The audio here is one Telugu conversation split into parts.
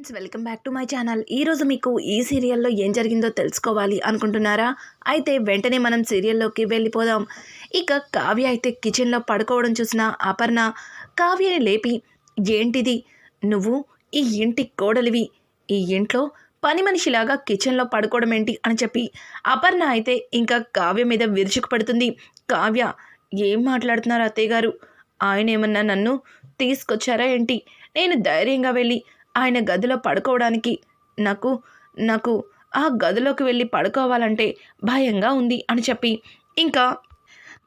Friends, welcome back to my channel. ఈరోజు మీకు ఈ సీరియల్లో ఏం జరిగిందో తెలుసుకోవాలి అనుకుంటున్నారా? అయితే వెంటనే మనం సీరియల్లోకి వెళ్ళిపోదాం. ఇక కావ్య అయితే కిచెన్లో పడుకోవడం చూసిన అపర్ణ కావ్యని లేపి, ఏంటిది, నువ్వు ఈ ఇంటి కోడలివి, ఈ ఇంట్లో పని మనిషిలాగా కిచెన్లో పడుకోవడం ఏంటి అని చెప్పి అపర్ణ అయితే ఇంకా కావ్య మీద విరుచుకు పడుతుంది. కావ్య, ఏం మాట్లాడుతున్నారు అత్తయ్య గారు? ఆయన ఏమన్నా నన్ను తీసుకొచ్చారా ఏంటి? నేను ధైర్యంగా వెళ్ళి ఆయన గదిలో పడుకోవడానికి నాకు ఆ గదిలోకి వెళ్ళి పడుకోవాలంటే భయంగా ఉంది అని చెప్పి ఇంకా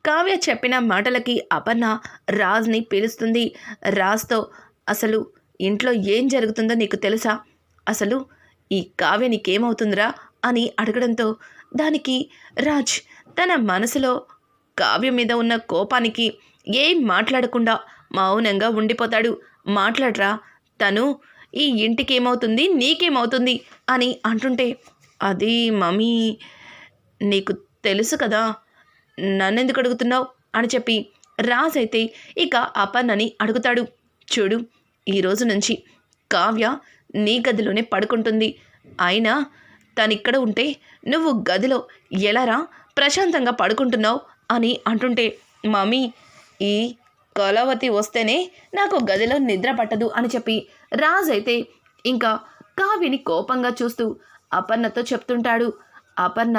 కావ్య చెప్పిన మాటలకి అపర్ణ రాజ్ని పిలుస్తుంది. రాజ్తో, అసలు ఇంట్లో ఏం జరుగుతుందో నీకు తెలుసా? అసలు ఈ కావ్య నీకేమవుతుందిరా అని అడగడంతో దానికి రాజ్ తన మనసులో కావ్య మీద ఉన్న కోపానికి ఏం మాట్లాడకుండా మౌనంగా ఉండిపోతాడు. మాట్లాడరా, తను ఈ ఇంటికి ఏమవుతుంది, నీకేమవుతుంది అని అంటుంటే, అది మమ్మీ, నీకు తెలుసు కదా, నన్నెందుకు అడుగుతున్నావు అని చెప్పి రాజ్ అయితే ఇక అపర్ణని అడుగుతాడు. చూడు, ఈరోజు నుంచి కావ్య నీ గదిలోనే పడుకుంటుంది. అయినా తనిక్కడ ఉంటే నువ్వు గదిలో ఎలారా ప్రశాంతంగా పడుకుంటున్నావు అని అంటుంటే, మమ్మీ, ఈ కళావతి వస్తేనే నాకు గదిలో నిద్ర పట్టదు అని చెప్పి రాజ్ అయితే ఇంకా కావ్యని కోపంగా చూస్తూ అపర్ణతో చెప్తుంటాడు. అపర్ణ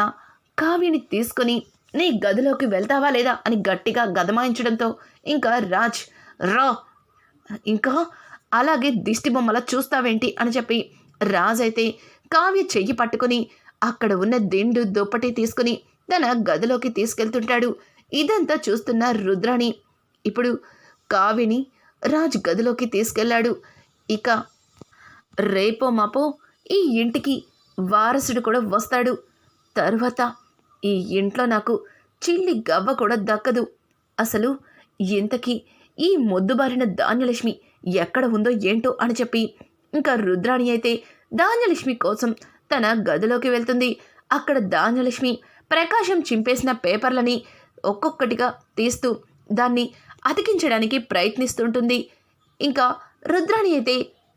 కావ్యని తీసుకొని నీ గదిలోకి వెళ్తావా లేదా అని గట్టిగా గదమాయించడంతో ఇంకా రాజ్, రా, ఇంకా అలాగే దిష్టి బొమ్మలా చూస్తావేంటి అని చెప్పి రాజ్ అయితే కావ్య చెయ్యి పట్టుకుని అక్కడ ఉన్న దిండు దుప్పటి తీసుకుని తన గదిలోకి తీసుకెళ్తుంటాడు. ఇదంతా చూస్తున్న రుద్రాణి ఇప్పుడు కావ్యని రాజ్ గదిలోకి తీసుకెళ్లాడు. ఇక రేపో మాపో ఈ ఇంటికి వారసుడు కూడా వస్తాడు. తరువాత ఈ ఇంట్లో నాకు చిల్లి గవ్వ కూడా దక్కదు. అసలు ఇంతకీ ఈ మొద్దుబారిన ధాన్యలక్ష్మి ఎక్కడ ఉందో ఏంటో అని చెప్పి ఇంకా రుద్రాణి అయితే ధాన్యలక్ష్మి కోసం తన గదిలోకి వెళ్తుంది. అక్కడ ధాన్యలక్ష్మి ప్రకాశం చింపేసిన పేపర్లని ఒక్కొక్కటిగా తీస్తూ దాన్ని అతికించడానికి ప్రయత్నిస్తుంటుంది. ఇంకా రుద్రాణి అయితే,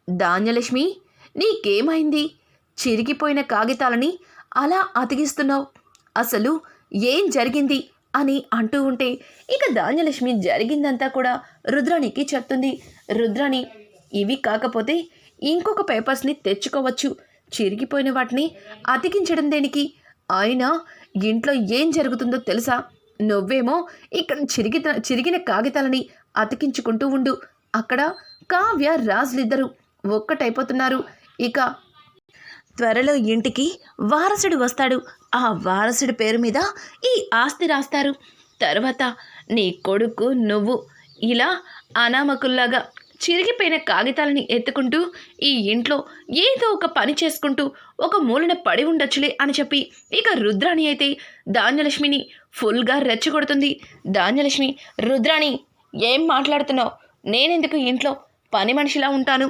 ధాన్యలక్ష్మి, నీకేమైంది? చిరిగిపోయిన కాగితాలని అలా అతికిస్తున్నావు, అసలు ఏం జరిగింది అని అంటూ ఉంటే ఇక ధాన్యలక్ష్మి జరిగిందంతా కూడా రుద్రాణికి చెప్తుంది. రుద్రాణి, ఇవి కాకపోతే ఇంకొక పేపర్స్ని తెచ్చుకోవచ్చు, చిరిగిపోయిన వాటిని అతికించడం దేనికి? అయినా ఇంట్లో ఏం జరుగుతుందో తెలుసా? నువ్వేమో ఇక్కడ చిరిగిన కాగితాలని అతికించుకుంటూ ఉండు. అక్కడ కావ్య రాజులిద్దరూ ఒక్కటైపోతున్నారు. ఇక త్వరలో ఇంటికి వారసుడు వస్తాడు. ఆ వారసుడి పేరు మీద ఈ ఆస్తి రాస్తారు. తర్వాత నీ కొడుకు నువ్వు ఇలా అనామకుల్లాగా చిరిగిపోయిన కాగితాలని ఎత్తుకుంటూ ఈ ఇంట్లో ఏదో ఒక పని చేసుకుంటూ ఒక మూలన పడి ఉండొచ్చులే అని చెప్పి ఇక రుద్రాణి అయితే ధాన్యలక్ష్మిని ఫుల్గా రెచ్చగొడుతుంది. ధాన్యలక్ష్మి, రుద్రాణి, ఏం మాట్లాడుతున్నావు? నేనెందుకు ఇంట్లో పని మనిషిలా ఉంటాను?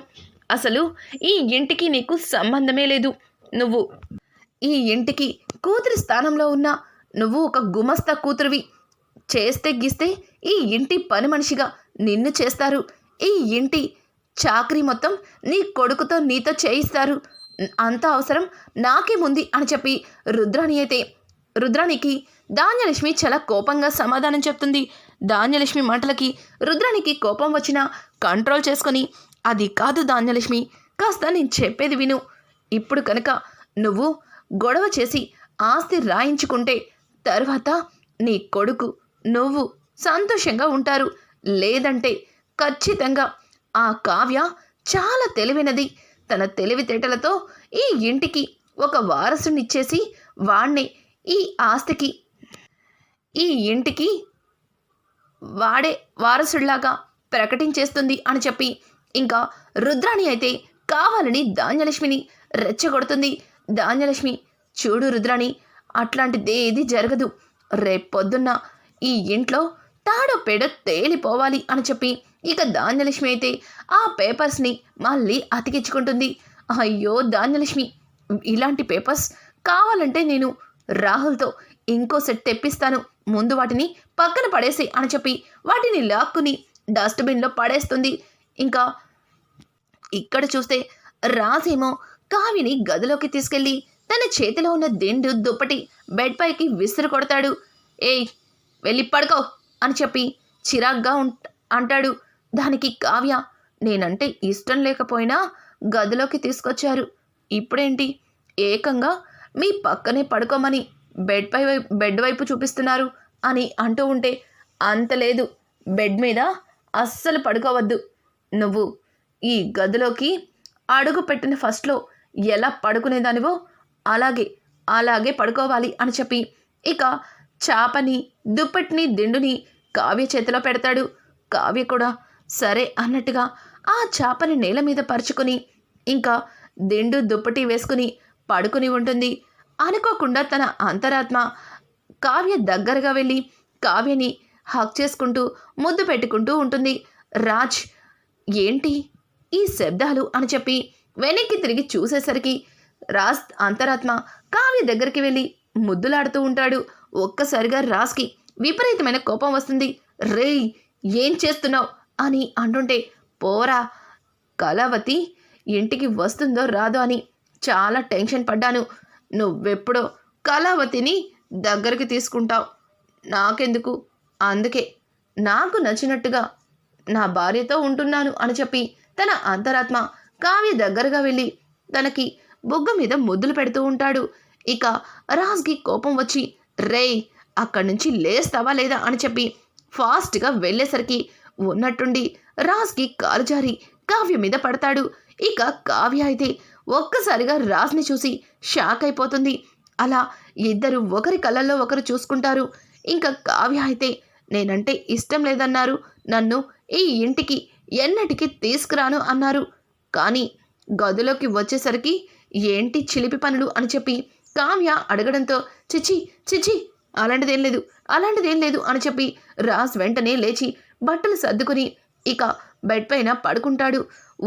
అసలు ఈ ఇంటికి నీకు సంబంధమే లేదు. నువ్వు ఈ ఇంటికి కూతురి స్థానంలో ఉన్నా నువ్వు ఒక గుమస్తా కూతురివి. చేస్తే గిస్తే ఈ ఇంటి పని మనిషిగా నిన్ను చేస్తారు. ఈ ఇంటి చాకరీ మొత్తం నీ కొడుకుతో నీతో చేయిస్తారు. అంత అవసరం నాకేముంది అని చెప్పి రుద్రాణికి ధాన్యలక్ష్మి చాలా కోపంగా సమాధానం చెప్తుంది. ధాన్యలక్ష్మి మాటలకి రుద్రాణికి కోపం వచ్చినా కంట్రోల్ చేసుకొని, అది కాదు ధాన్యలక్ష్మి, కాస్త నేను చెప్పేది విను. ఇప్పుడు కనుక నువ్వు గొడవ చేసి ఆస్తి రాయించుకుంటే తర్వాత నీ కొడుకు నువ్వు సంతోషంగా ఉంటారు. లేదంటే ఖచ్చితంగా ఆ కావ్య చాలా తెలివైనది. తన తెలివితేటలతో ఈ ఇంటికి ఒక వారసునిచ్చేసి వాణ్ణి ఈ ఆస్తికి, ఈ ఇంటికి వాడే వారసుడిలాగా ప్రకటించేస్తుంది అని చెప్పి ఇంకా రుద్రాణి అయితే కావాలని ధాన్యలక్ష్మిని రెచ్చగొడుతుంది. ధాన్యలక్ష్మి, చూడు రుద్రాణి, అట్లాంటిదేది జరగదు. రేపొద్దున్న ఈ ఇంట్లో తాడో పేడో తేలిపోవాలి అని చెప్పి ఇక ధాన్యలక్ష్మి అయితే ఆ పేపర్స్ని మళ్ళీ అతికించుకుంటుంది. అయ్యో ధాన్యలక్ష్మి, ఇలాంటి పేపర్స్ కావాలంటే నేను రాహుల్తో ఇంకో సెట్ తెప్పిస్తాను, ముందు వాటిని పక్కన పడేసి అని చెప్పి వాటిని లాక్కుని డస్ట్బిన్లో పడేస్తుంది. ఇంకా ఇక్కడ చూస్తే రాజేమో కావ్యని గదిలోకి తీసుకెళ్లి తన చేతిలో ఉన్న దిండు దుప్పటి బెడ్ పైకి విసిరు కొడతాడు. ఏయ్ వెళ్ళి పడుకో అని చెప్పి చిరాగ్గా అంటాడు. దానికి కావ్య, నేనంటే ఇష్టం లేకపోయినా గదిలోకి తీసుకొచ్చారు, ఇప్పుడేంటి ఏకంగా మీ పక్కనే పడుకోమని బెడ్ వైపు చూపిస్తున్నారు అని అంటూ ఉంటే, అంత లేదు, బెడ్ మీద అస్సలు పడుకోవద్దు, నువ్వు ఈ గదిలోకి అడుగు పెట్టిన ఫస్ట్లో ఎలా పడుకునేదానివో అలాగే పడుకోవాలి అని చెప్పి ఇక చాపని దుప్పటిని దిండుని కావ్య చేతిలో పెడతాడు. కావ్య కూడా సరే అన్నట్టుగా ఆ చాపని నేల మీద పరుచుకొని ఇంకా దిండు దుప్పటి వేసుకుని పడుకుని ఉంటుంది. అనుకోకుండా తన అంతరాత్మ కావ్య దగ్గరగా వెళ్ళి కావ్యని హక్ చేసుకుంటూ ముద్దు పెట్టుకుంటూ ఉంటుంది. రాజ్ ఏంటి ఈ శబ్దాలు అని చెప్పి వెనక్కి తిరిగి చూసేసరికి రాజ్ అంతరాత్మ కావ్య దగ్గరికి వెళ్ళి ముద్దులాడుతూ ఉంటాడు. ఒక్కసారిగా రాజ్కి విపరీతమైన కోపం వస్తుంది. రేయ్ ఏం చేస్తున్నావు అని అంటుంటే, పోరా, కళావతి ఇంటికి వస్తుందో రాదో అని చాలా టెన్షన్ పడ్డాను, నువ్వెప్పుడో కళావతిని దగ్గరికి తీసుకుంటావు, నాకెందుకు, అందుకే నాకు నచ్చినట్టుగా నా భార్యతో ఉంటున్నాను అని చెప్పి తన అంతరాత్మ కావ్య దగ్గరగా వెళ్ళి తనకి బుగ్గ మీద ముద్దులు పెడుతూ ఉంటాడు. ఇక రాజ్కి కోపం వచ్చి, రేయ్ అక్కడి నుంచి లేస్తావా లేదా అని చెప్పి ఫాస్ట్గా వెళ్ళేసరికి ఉన్నట్టుండి రాజ్కి కాలు జారి కావ్య మీద పడతాడు. ఇక కావ్య అయితే ఒక్కసారిగా రాజ్ని చూసి షాక్ అయిపోతుంది. అలా ఇద్దరు ఒకరి కళ్ళల్లో ఒకరు చూసుకుంటారు. ఇంకా కావ్య అయితే, నేనంటే ఇష్టం లేదన్నారు, నన్ను ఈ ఇంటికి ఎన్నటికీ తీసుకురాను అన్నారు, కానీ గదిలోకి వచ్చేసరికి ఏంటి చిలిపి పనులు అని చెప్పి కావ్య అడగడంతో, చిచి అలాంటిదేం లేదు అని చెప్పి రాజ్ వెంటనే లేచి బట్టలు సర్దుకుని ఇక బెడ్ పైన పడుకుంటాడు.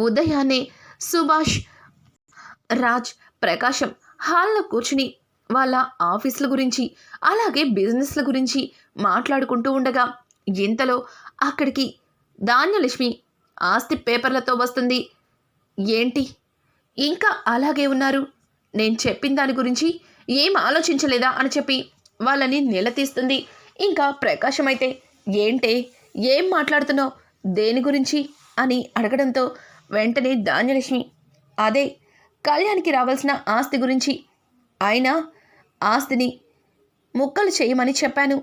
ఉదయాన్నే సుభాష్, రాజ్, ప్రకాశం హాల్లో కూర్చుని వాళ్ళ ఆఫీసుల గురించి అలాగే బిజినెస్ల గురించి మాట్లాడుకుంటూ ఉండగా ఇంతలో అక్కడికి ధాన్యలక్ష్మి ఆస్తి పేపర్లతో వస్తుంది. ఏంటి ఇంకా అలాగే ఉన్నారు, నేను చెప్పిన దాని గురించి ఏం ఆలోచించలేదా అని చెప్పి వాళ్ళని నిలదీస్తుంది. ఇంకా ప్రకాశం అయితే, ఏంటే ఏం మాట్లాడుతున్నావు, దేని గురించి అని అడగడంతో వెంటనే ధాన్యలక్ష్మి, అదే కళ్యాణ్కి రావాల్సిన ఆస్తి గురించి, అయినా ఆస్తిని ముక్కలు చేయమని చెప్పాను,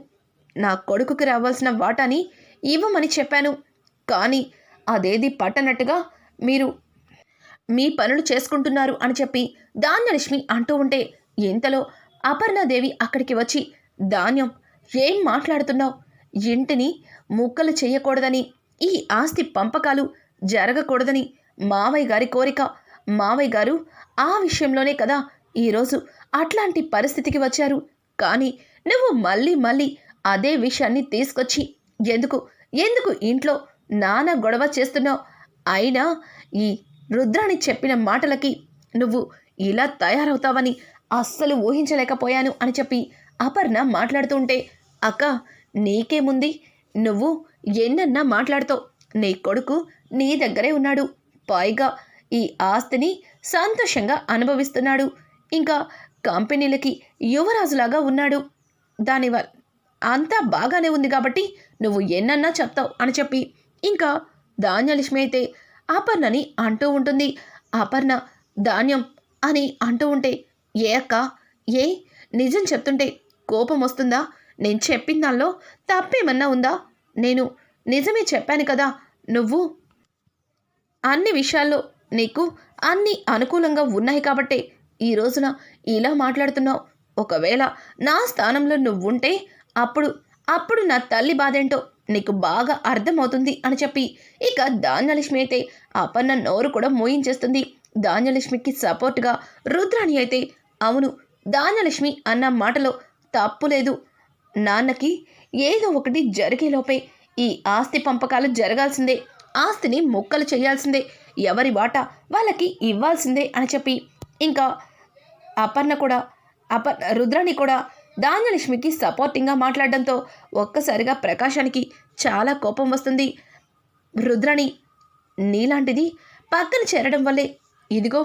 నా కొడుకుకి రావాల్సిన వాటాని ఇవ్వమని చెప్పాను, కానీ అదేది పట్టనట్టుగా మీరు మీ పనులు చేసుకుంటున్నారు అని చెప్పి ధాన్యలక్ష్మి అంటూ ఉంటే, ఇంతలో అపర్ణాదేవి అక్కడికి వచ్చి, ధాన్యం ఏం మాట్లాడుతున్నావు, ఇంటిని ముక్కలు చేయకూడదని, ఈ ఆస్తి పంపకాలు జరగకూడదని మావయ్య గారి కోరిక, మావయ్య గారు ఆ విషయంలోనే కదా ఈరోజు అట్లాంటి పరిస్థితికి వచ్చారు, కానీ నువ్వు మళ్ళీ అదే విషయాన్ని తీసుకొచ్చి ఎందుకు ఇంట్లో నానా గొడవ చేస్తున్నావు, అయినా ఈ రుద్రాణి చెప్పిన మాటలకి నువ్వు ఇలా తయారవుతావని అస్సలు ఊహించలేకపోయాను అని చెప్పి అపర్ణ మాట్లాడుతుంటే, అక్క నీకేముంది, నువ్వు ఎన్నన్నా మాట్లాడుతావు, నీ కొడుకు నీ దగ్గరే ఉన్నాడు, పైగా ఈ ఆస్తిని సంతోషంగా అనుభవిస్తున్నాడు, ఇంకా కంపెనీలకి యువరాజులాగా ఉన్నాడు, దానివల్ల అంతా బాగానే ఉంది కాబట్టి నువ్వు ఎన్నన్నా చెప్తావు అని చెప్పి ఇంకా ధాన్యలక్ష్మి అయితే అపర్ణని అంటూ ఉంటుంది. అపర్ణ ధాన్యం అని అంటూ ఉంటే, ఏ అక్క, ఏ నిజం చెప్తుంటే కోపం వస్తుందా, నేను చెప్పిన దానిలో తప్పేమన్నా ఉందా, నేను నిజమే చెప్పాను కదా, నువ్వు అన్ని విషయాల్లో నీకు అన్ని అనుకూలంగా ఉన్నాయి కాబట్టే ఈ రోజున ఇలా మాట్లాడుతున్నావు, ఒకవేళ నా స్థానంలో నువ్వుంటే అప్పుడు నా తల్లి బాధేంటో నీకు బాగా అర్థమవుతుంది అని చెప్పి ఇక ధాన్యలక్ష్మి అయితే అపర్ణ నోరు కూడా మోయించేస్తుంది. ధాన్యలక్ష్మికి సపోర్ట్గా రుద్రాణి అయితే, అవును ధాన్యలక్ష్మి అన్న మాటలో తప్పు లేదు, నాన్నకి ఏదో ఒకటి జరిగేలోపే ఈ ఆస్తి పంపకాలు జరగాల్సిందే, ఆస్తిని ముక్కలు చేయాల్సిందే, ఎవరి వాటా వాళ్ళకి ఇవ్వాల్సిందే అని చెప్పి ఇంకా రుద్రాణి కూడా ధాన్యలక్ష్మికి సపోర్టింగ్గా మాట్లాడడంతో ఒక్కసారిగా ప్రకాశానికి చాలా కోపం వస్తుంది. రుద్రాణి నీలాంటిది పక్కన చేరడం వల్లే ఇదిగో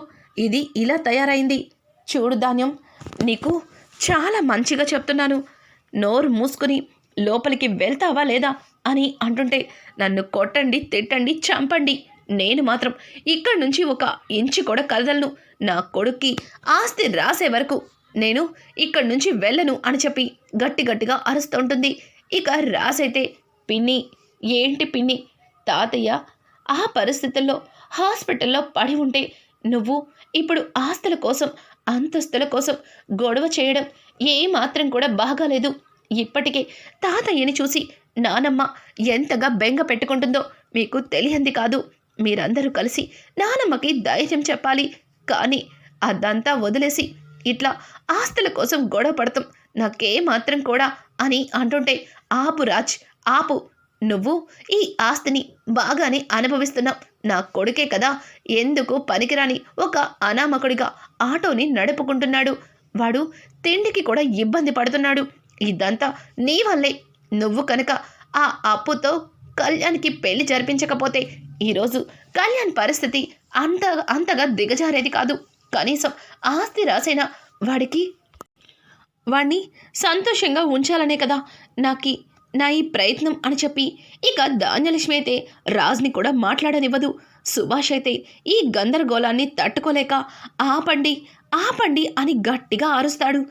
ఇది ఇలా తయారైంది. చూడు ధాన్యం, నీకు చాలా మంచిగా చెప్తున్నాను. నోరు మూసుకుని లోపలికి వెళ్తావా లేదా అని అంటుంటే, నన్ను కొట్టండి, తిట్టండి, చంపండి, నేను మాత్రం ఇక్కడి నుంచి ఒక ఇంచు కూడా కదలను. నా కొడుక్కి ఆస్తి రాసే వరకు నేను ఇక్కడి నుంచి వెళ్ళను అని చెప్పి గట్టిగా అరుస్తుంటుంది. ఇక రాసైతే, పిన్ని, ఏంటి పిన్ని, తాతయ్య ఆ పరిస్థితుల్లో హాస్పిటల్లో పడి ఉంటే నువ్వు ఇప్పుడు ఆస్తుల కోసం, అంతస్తుల కోసం గొడవ చేయడం ఏమాత్రం కూడా బాగాలేదు. ఇప్పటికే తాతయ్యని చూసి నానమ్మ ఎంతగా బెంగ పెట్టుకుంటుందో మీకు తెలియంది కాదు. మీరందరూ కలిసి నానమ్మకి ధైర్యం చెప్పాలి. కానీ అదంతా వదిలేసి ఇట్లా ఆస్తుల కోసం గొడవ పడతాం నాకేమాత్రం కూడా అని అంటుంటే, ఆపు రాజ్, ఆపు. నువ్వు ఈ ఆస్తిని బాగానే అనుభవిస్తున్నావు. నా కొడుకే కదా ఎందుకు పనికిరాని ఒక అనామకుడిగా ఆటోని నడుపుకుంటున్నాడు. వాడు తిండికి కూడా ఇబ్బంది పడుతున్నాడు. ఇదంతా నీ వల్లే. నువ్వు కనుక ఆ అప్పుతో కళ్యాణ్కి పెళ్లి జరిపించకపోతే ఈరోజు కళ్యాణ్ పరిస్థితి అంతగా దిగజారేది కాదు. కనీసం ఆస్తి రాసైనా వాడిని సంతోషంగా ఉంచాలనే కదా నా ఈ ప్రయత్నం అని చెప్పి ఇక ధాన్యలక్ష్మి అయితే రాజ్ని కూడా మాట్లాడనివ్వదు. సుభాష్ అయితే ఈ గందరగోళాన్ని తట్టుకోలేక ఆపండి, ఆపండి అని గట్టిగా అరుస్తాడు.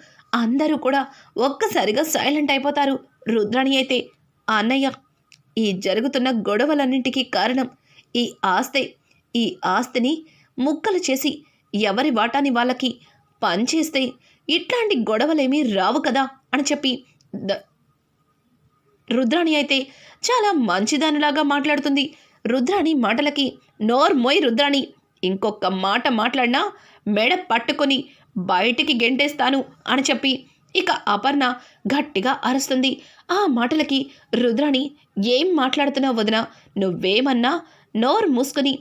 అందరూ కూడా ఒక్కసారిగా సైలెంట్ అయిపోతారు. రుద్రాణి అయితే, అన్నయ్య, ఈ జరుగుతున్న గొడవలన్నింటికీ కారణం ఈ ఆస్తే. ఈ ఆస్తిని ముక్కలు చేసి ఎవరి వాటాని వాళ్ళకి పంచేస్తే ఇట్లాంటి గొడవలేమీ రావు కదా అని చెప్పి రుద్రాణి అయితే చాలా మంచిదానిలాగా మాట్లాడుతుంది. రుద్రాణి మాటలకి, నోర్మోయ్ రుద్రాణి, ఇంకొక మాట మాట్లాడినా మెడ పట్టుకొని బయటికి గెంటేస్తాను అని చెప్పి ఇక అపర్ణ గట్టిగా అరుస్తుంది. ఆ మాటలకి రుద్రాణి, ఏం మాట్లాడుతున్నావు వదినా, నువ్వేమన్నా నోరు మూసుకొని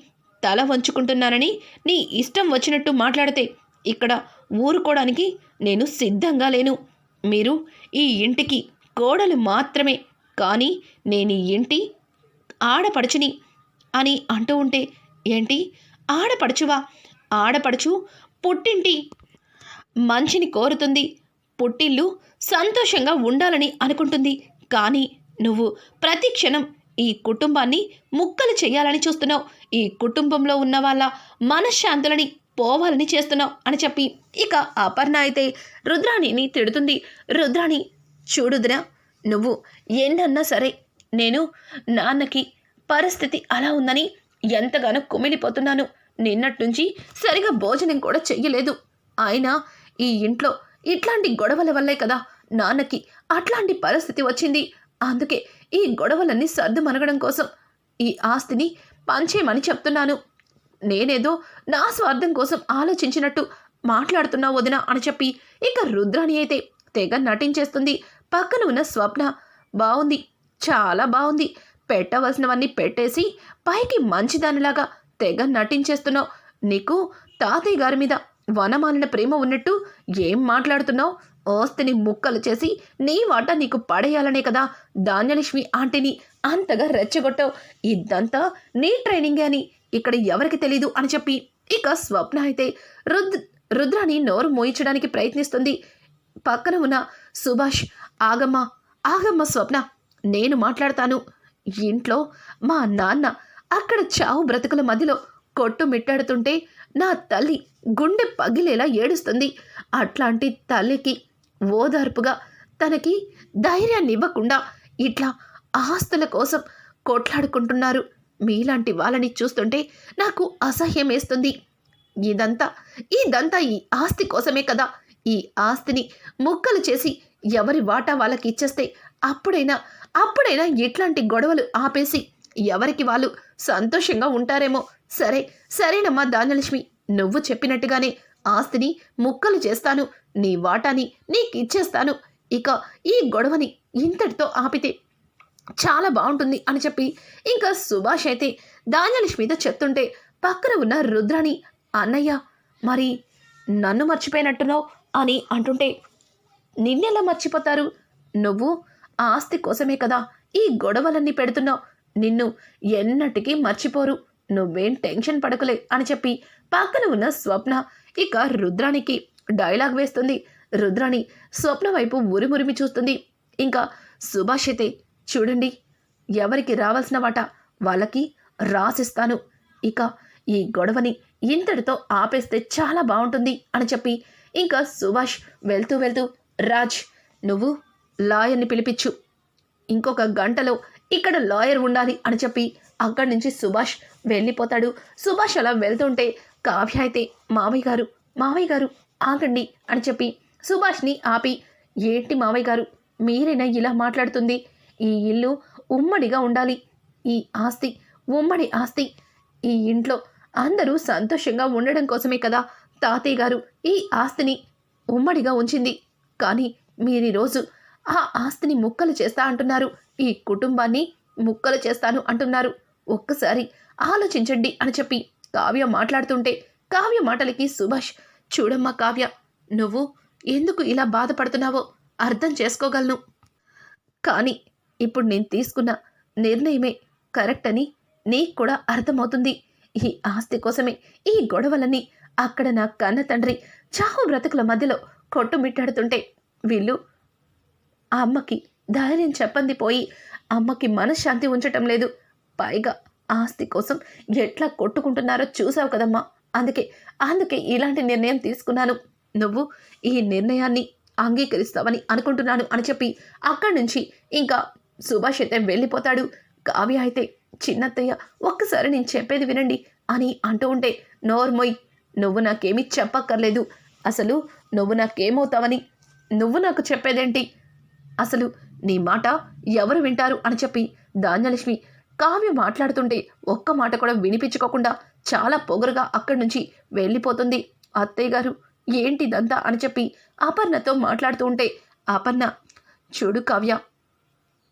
తల వంచుకుంటున్నానని నీ ఇష్టం వచ్చినట్టు మాట్లాడితే ఇక్కడ ఊరుకోవడానికి నేను సిద్ధంగా లేను. మీరు ఈ ఇంటికి కోడలు మాత్రమే, కానీ నేను ఈ ఇంటి ఆడపడుచుని అని అంటూ ఉంటే, ఏంటి ఆడపడుచువా? ఆడపడుచు పుట్టింటి మంచిని కోరుతుంది, పుట్టిల్లు సంతోషంగా ఉండాలని అనుకుంటుంది. కానీ నువ్వు ప్రతి క్షణం ఈ కుటుంబాన్ని ముక్కలు చేయాలని చూస్తున్నావు. ఈ కుటుంబంలో ఉన్న వాళ్ళ మనశ్శాంతులని పోవాలని చేస్తున్నావు అని చెప్పి ఇక అపర్ణ అయితే రుద్రాణిని తిడుతుంది. రుద్రాణి, చూడుదిరా, నువ్వు ఎన్నన్నా సరే నేను నాన్నకి పరిస్థితి అలా ఉందని ఎంతగానో కుమిలిపోతున్నాను. నిన్నటి నుంచి సరిగా భోజనం కూడా చెయ్యలేదు. అయినా ఈ ఇంట్లో ఇట్లాంటి గొడవల వల్లే కదా నాన్నకి అట్లాంటి పరిస్థితి వచ్చింది. అందుకే ఈ గొడవలన్నీ సర్దుమనగడం కోసం ఈ ఆస్తిని పంచేయమని చెప్తున్నాను. నేనేదో నా స్వార్థం కోసం ఆలోచించినట్టు మాట్లాడుతున్నావు వదిన అని చెప్పి ఇక రుద్రాణి అయితే తెగ నటించేస్తుంది. పక్కన ఉన్న స్వప్న, బాగుంది, చాలా బాగుంది, పెట్టవలసినవన్నీ పెట్టేసి పైకి మంచిదానిలాగా తెగ నటించేస్తున్నావు. నీకు తాతయ్య గారి మీద వనమాలిన ప్రేమ ఉన్నట్టు ఏం మాట్లాడుతున్నావు? ఆస్తిని ముక్కలు చేసి నీ వాటా నీకు పడేయాలనే కదా ధాన్యలక్ష్మి ఆంటీని అంతగా రెచ్చగొట్టావు. ఇదంతా నీ ట్రైనింగే అని ఇక్కడ ఎవరికి తెలీదు అని చెప్పి ఇక స్వప్న అయితే రుద్రాని నోరు మోయించడానికి ప్రయత్నిస్తుంది. పక్కన ఉన్న సుభాష్, ఆగమ్మ స్వప్న, నేను మాట్లాడతాను. ఇంట్లో మా నాన్న అక్కడ చావు బ్రతుకుల మధ్యలో కొట్టుమిట్టాడుతుంటే నా తల్లి గుండె పగిలేలా ఏడుస్తుంది. అట్లాంటి తల్లికి ఓదార్పుగా తనకి ధైర్యాన్ని ఇవ్వకుండా ఇట్లా ఆస్తుల కోసం కొట్లాడుకుంటున్నారు. మీలాంటి వాళ్ళని చూస్తుంటే నాకు అసహ్యం వేస్తుంది. ఇదంతా ఈ ఆస్తి కోసమే కదా. ఈ ఆస్తిని ముక్కలు చేసి ఎవరి వాటా వాళ్ళకి ఇచ్చేస్తే అప్పుడైనా ఇట్లాంటి గొడవలు ఆపేసి ఎవరికి వాళ్ళు సంతోషంగా ఉంటారేమో. సరేనమ్మా ధాన్యలక్ష్మి, నువ్వు చెప్పినట్టుగానే ఆస్తిని ముక్కలు చేస్తాను, నీ వాటాని నీకు ఇచ్చేస్తాను. ఇక ఈ గొడవని ఇంతటితో ఆపితే చాలా బాగుంటుంది అని చెప్పి ఇంకా సుభాష్ అయితే ధాన్యలక్ష్మితో చెప్తుంటే పక్కన ఉన్న రుద్రాణి, అన్నయ్య, మరి నన్ను మర్చిపోయినట్టున్నావు అని అంటుంటే, నిన్నెలా మర్చిపోతారు? నువ్వు ఆస్తి కోసమే కదా ఈ గొడవలన్నీ పెడుతున్నావు. నిన్ను ఎన్నటికీ మర్చిపోరు. నువ్వేం టెన్షన్ పడకలే అని చెప్పి పక్కన ఉన్న స్వప్న ఇక రుద్రానికి డైలాగ్ వేస్తుంది. రుద్రాణి స్వప్న వైపు ఉరిమురిమి చూస్తుంది. ఇంకా సుభాష్ అయితే చూడండి, ఎవరికి రావాల్సిన వాట వాళ్ళకి రాసిస్తాను, ఇక ఈ గొడవని ఇంతటితో ఆపేస్తే చాలా బాగుంటుంది అని చెప్పి ఇంకా సుభాష్ వెళ్తూ వెళ్తూ రాజ్ నువ్వు లాయర్ని పిలిపించు, ఇంకొక గంటలో ఇక్కడ లాయర్ ఉండాలి అని చెప్పి అక్కడి నుంచి సుభాష్ వెళ్ళిపోతాడు. సుభాష్ అలా వెళ్తుంటే కావ్య అయితే మావయ్య గారు ఆగండి అని చెప్పి సుభాష్ని ఆపి, ఏంటి మావయ్య గారు మీరైనా ఇలా మాట్లాడుతుంది, ఈ ఇల్లు ఉమ్మడిగా ఉండాలి, ఈ ఆస్తి ఉమ్మడి ఆస్తి, ఈ ఇంట్లో అందరూ సంతోషంగా ఉండడం కోసమే కదా తాతయ్య గారు ఈ ఆస్తిని ఉమ్మడిగా ఉంచింది, కానీ మీరీరోజు ఆ ఆస్తిని ముక్కలు చేస్తా అంటున్నారు, ఈ కుటుంబాన్ని ముక్కలు చేస్తాను అంటున్నారు, ఒక్కసారి ఆలోచించండి అని చెప్పి కావ్య మాట్లాడుతుంటే కావ్య మాటలకి సుభాష్, చూడమ్మా కావ్య, నువ్వు ఎందుకు ఇలా బాధపడుతున్నావో అర్థం చేసుకోగలను, కానీ ఇప్పుడు నేను తీసుకున్న నిర్ణయమే కరెక్ట్ అని నీకు కూడా అర్థమవుతుంది. ఈ ఆస్తి కోసమే ఈ గొడవలన్నీ అక్కడ నా కన్న తండ్రి చావు బ్రతుకుల మధ్యలో కొట్టుమిట్టాడుతుంటే వీళ్ళు ఆ అమ్మకి ధైర్యం చెప్పంది పోయి అమ్మకి మనశ్శాంతి ఉంచటం లేదు, పైగా ఆస్తి కోసం ఎట్లా కొట్టుకుంటున్నారో చూసావు కదమ్మా, అందుకే ఇలాంటి నిర్ణయం తీసుకున్నాను, నువ్వు ఈ నిర్ణయాన్ని అంగీకరిస్తావని అనుకుంటున్నాను అని చెప్పి అక్కడి నుంచి ఇంకా సుభాష్ అయితే వెళ్ళిపోతాడు. కావ్య అయితే చిన్నత్తయ్య ఒక్కసారి నేను చెప్పేది వినండి అని అంటూ ఉంటే, నోర్మొయ్, నువ్వు నాకేమీ చెప్పక్కర్లేదు, అసలు నువ్వు నాకేమవుతావని నువ్వు నాకు చెప్పేదేంటి, అసలు నీ మాట ఎవరు వింటారు అని చెప్పి ధాన్యలక్ష్మి కావ్య మాట్లాడుతుంటే ఒక్క మాట కూడా వినిపించుకోకుండా చాలా పొగరుగా అక్కడి నుంచి వెళ్ళిపోతుంది. అత్తయ్య గారు ఏంటిదంతా అని చెప్పి అపర్ణతో మాట్లాడుతూ ఉంటే, అపర్ణ చూడు కావ్య,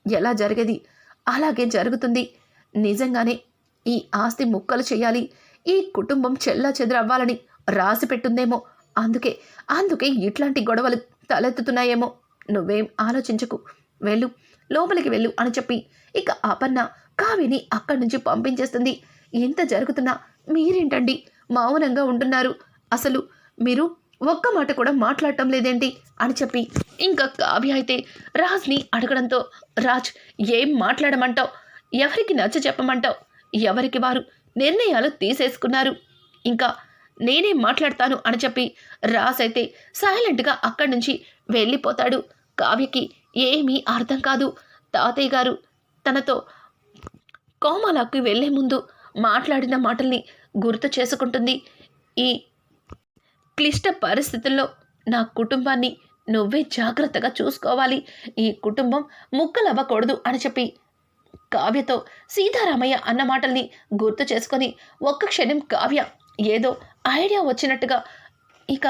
ఎలా జరిగేది అలాగే జరుగుతుంది, నిజంగానే ఈ ఆస్తి ముక్కలు చేయాలి, ఈ కుటుంబం చెల్లా చెదరవ్వాలని రాసి పెట్టుందేమో, అందుకే ఇట్లాంటి గొడవలు తలెత్తుతున్నాయేమో, నువ్వేం ఆలోచించకు, వెళ్ళు, లోపలికి వెళ్ళు అని చెప్పి ఇక అపర్ణ కావ్యని అక్కడి నుంచి పంపించేస్తుంది. ఇంత జరుగుతున్నా మీరేంటండి మౌనంగా ఉంటున్నారు, అసలు మీరు ఒక్క మాట కూడా మాట్లాడటం లేదేంటి అని చెప్పి ఇంకా కావ్య అయితే రాజ్ని అడగడంతో, రాజ్ ఏం మాట్లాడమంటావు, ఎవరికి నచ్చ చెప్పమంటావు, ఎవరికి వారు నిర్ణయాలు తీసేసుకున్నారు, ఇంకా నేనేం మాట్లాడతాను అని చెప్పి రాజ్ అయితే సైలెంట్గా అక్కడి నుంచి వెళ్ళిపోతాడు. కావ్యకి ఏమీ అర్థం కాదు. తాతయ్య గారు తనతో కోమలాకి వెళ్లే ముందు మాట్లాడిన మాటల్ని గుర్తు చేసుకుంటుంది. ఈ క్లిష్ట పరిస్థితుల్లో నా కుటుంబాన్ని నువ్వే జాగ్రత్తగా చూసుకోవాలి, ఈ కుటుంబం ముక్కలవ్వకూడదు అని చెప్పి కావ్యతో సీతారామయ్య అన్న మాటల్ని గుర్తు చేసుకొని ఒక్క క్షణం కావ్య ఏదో ఐడియా వచ్చినట్టుగా ఇక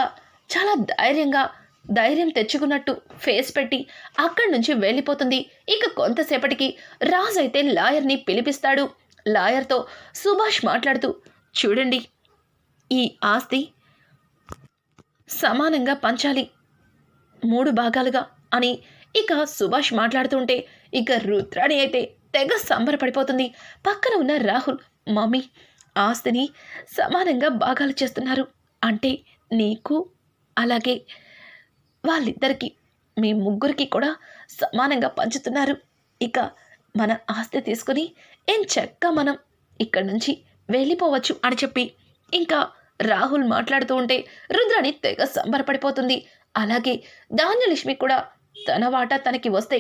చాలా ధైర్యం తెచ్చుకున్నట్టు ఫేస్ పెట్టి అక్కడి నుంచి వెళ్ళిపోతుంది. ఇక కొంతసేపటికి రాజ్ అయితే లాయర్ని పిలిపిస్తాడు. లాయర్తో సుభాష్ మాట్లాడుతూ, చూడండి, ఈ ఆస్తి సమానంగా పంచాలి 3 భాగాలుగా అని ఇక సుభాష్ మాట్లాడుతుంటే ఇక రుద్రాణి అయితే తెగ సంబరపడిపోతుంది. పక్కన ఉన్న రాహుల్, మమ్మీ ఆస్తిని సమానంగా భాగాలు చేస్తున్నారు అంటే నీకు అలాగే వాళ్ళిద్దరికి మీ ముగ్గురికి కూడా సమానంగా పంచుతున్నారు, ఇక మన ఆస్తి తీసుకుని ఎంచక్కా మనం ఇక్కడి నుంచి వెళ్ళిపోవచ్చు అని చెప్పి ఇంకా రాహుల్ మాట్లాడుతూ ఉంటే రుద్రాణి తెగ సంబరపడిపోతుంది. అలాగే ధాన్యలక్ష్మి కూడా తన వాటా తనకి వస్తే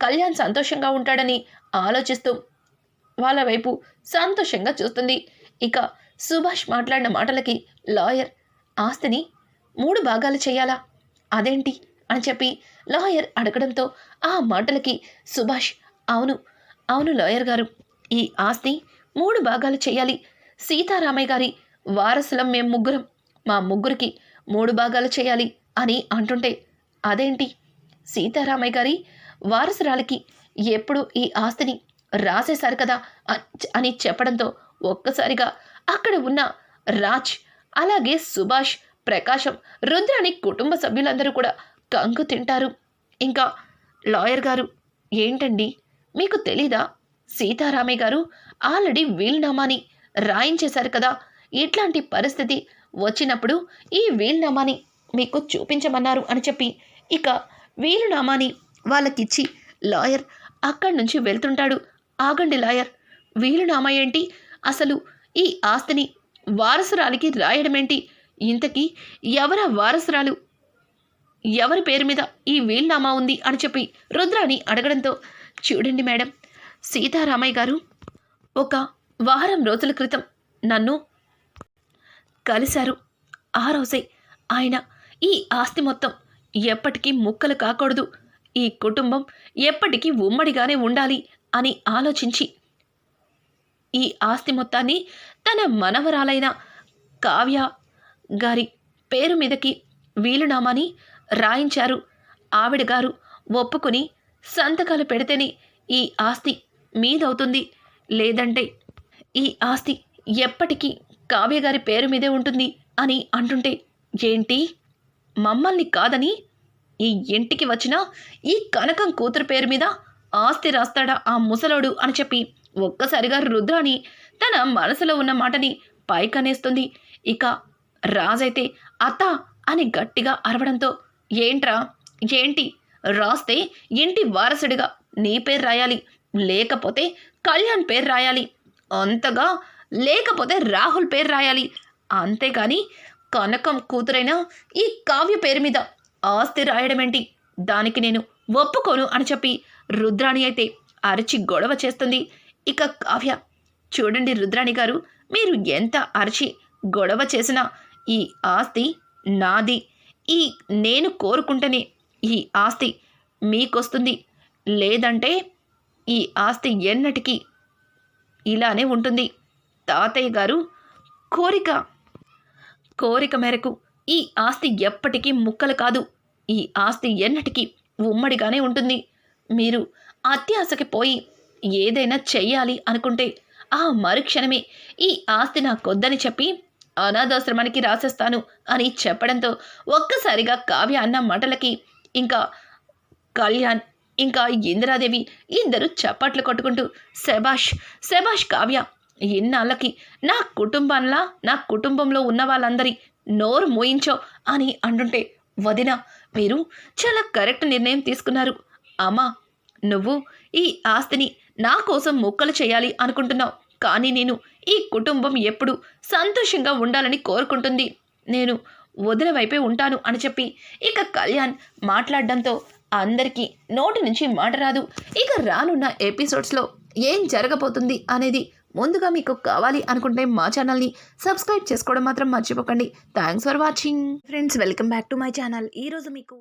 కళ్యాణ్ సంతోషంగా ఉంటాడని ఆలోచిస్తూ వాళ్ళ వైపు సంతోషంగా చూస్తుంది. ఇక సుభాష్ మాట్లాడిన మాటలకి లాయర్, ఆస్తిని 3 భాగాలు చేయాలా, అదేంటి అని చెప్పి లాయర్ అడగడంతో ఆ మాటలకి సుభాష్, అవును లాయర్ గారు, ఈ ఆస్తి 3 భాగాలు చేయాలి, సీతారామయ్య గారి వారసులం మేము ముగ్గురం, మా ముగ్గురికి 3 భాగాలు చేయాలి అని అంటుంటే, అదేంటి సీతారామయ్య గారి వారసురాలకి ఎప్పుడు ఈ ఆస్తిని రాసేశారు కదా అని చెప్పడంతో ఒక్కసారిగా అక్కడ ఉన్న రాజ్ అలాగే సుభాష్, ప్రకాశం, రుద్రాణి కుటుంబ సభ్యులందరూ కూడా కంగు తింటారు. ఇంకా లాయర్ గారు, ఏంటండి మీకు తెలీదా సీతారామయ్య గారు ఆల్రెడీ వీలునామాని రాయించేశారు కదా, ఇట్లాంటి పరిస్థితి వచ్చినప్పుడు ఈ వీలునామాని మీకు చూపించమన్నారు అని చెప్పి ఇక వీలునామాని వాళ్ళకిచ్చి లాయర్ అక్కడి నుంచి వెళ్తుంటాడు. ఆగండి లాయర్, వీలునామా ఏంటి, అసలు ఈ ఆస్తిని వారసురాలికి రాయడమేంటి, ఇంతకీ ఎవరా వారసురాలు, ఎవరి పేరు మీద ఈ వీలునామా ఉంది అని చెప్పి రుద్రాని అడగడంతో, చూడండి మేడం, సీతారామయ్య గారు ఒక వారం రోజుల క్రితం నన్ను కలిశారు. ఆ రోజే ఆయన ఈ ఆస్తి మొత్తం ఎప్పటికీ ముక్కలు కాకూడదు, ఈ కుటుంబం ఎప్పటికీ ఉమ్మడిగానే ఉండాలి అని ఆలోచించి ఈ ఆస్తి మొత్తాన్ని తన మనవరాలైన కావ్య గారి పేరు మీదకి వీలునామాని రాయించారు. ఆవిడ గారు ఒప్పుకుని సంతకాలు పెడితేనే ఈ ఆస్తి మీదవుతుంది, లేదంటే ఈ ఆస్తి ఎప్పటికీ కావ్య గారి పేరు మీదే ఉంటుంది అని అంటుంటే, ఏంటి మమ్మల్ని కాదని ఈ ఇంటికి వచ్చిన ఈ కనకం కూతురు పేరు మీద ఆస్తి రాస్తాడా ఆ ముసలోడు అని చెప్పి ఒక్కసారిగా రుద్రాని తన మనసులో ఉన్న మాటని పైకనేస్తుంది. ఇక రాజైతే అత్త అని గట్టిగా అరవడంతో, ఏంట్రా ఏంటి, రాస్తే ఇంటి వారసుడిగా నీ పేరు రాయాలి, లేకపోతే కళ్యాణ్ పేరు రాయాలి, అంతగా లేకపోతే రాహుల్ పేరు రాయాలి, అంతేగాని కనకం కూతురైన ఈ కావ్య పేరు మీద ఆస్తి రాయడమేంటి, దానికి నేను ఒప్పుకోను అని చెప్పి రుద్రాణి అయితే అరిచి గొడవ చేస్తుంది. ఇక కావ్య, చూడండి రుద్రాణి గారు, మీరు ఎంత అరిచి గొడవ చేసినా ఈ ఆస్తి నాది, ఈ నేను కోరుకుంటేనే ఈ ఆస్తి మీకొస్తుంది, లేదంటే ఈ ఆస్తి ఎన్నటికీ ఇలానే ఉంటుంది. తాతయ్య గారు కోరిక మేరకు ఈ ఆస్తి ఎప్పటికీ ముక్కలు కాదు, ఈ ఆస్తి ఎన్నటికీ ఉమ్మడిగానే ఉంటుంది. మీరు అత్యాశకి పోయి ఏదైనా చెయ్యాలి అనుకుంటే ఆ మరుక్షణమే ఈ ఆస్తి నాకొద్దని చెప్పి అనాథాశ్రమానికి రాసేస్తాను అని చెప్పడంతో ఒక్కసారిగా కావ్య అన్న మాటలకి ఇంకా కళ్యాణ్ ఇంకా ఇందిరాదేవి ఇద్దరు చప్పట్లు కొట్టుకుంటూ, శభాష్ శభాష్ కావ్య, ఇన్నాళ్ళకి నా కుటుంబంలో ఉన్న వాళ్ళందరి నోరు మోయించో అని అంటుంటే, వదిన మీరు చాలా కరెక్ట్ నిర్ణయం తీసుకున్నారు. అమ్మా, నువ్వు ఈ ఆస్తిని నా కోసం ముక్కలు చేయాలి అనుకుంటున్నావు, కానీ నేను ఈ కుటుంబం ఎప్పుడు సంతోషంగా ఉండాలని కోరుకుంటుంది, నేను వదిన వైపే ఉంటాను అని చెప్పి ఇక కళ్యాణ్ మాట్లాడడంతో అందరికీ నోటి నుంచి మాట రాదు. ఇక రానున్న ఎపిసోడ్స్లో ఏం జరగబోతుంది అనేది ముందుగా మీకు కావాలి అనుకుంటే మా ఛానల్ని సబ్స్క్రైబ్ చేసుకోవడం మాత్రం మర్చిపోకండి. Thanks for watching friends, welcome back to my channel. ఈరోజు మీకు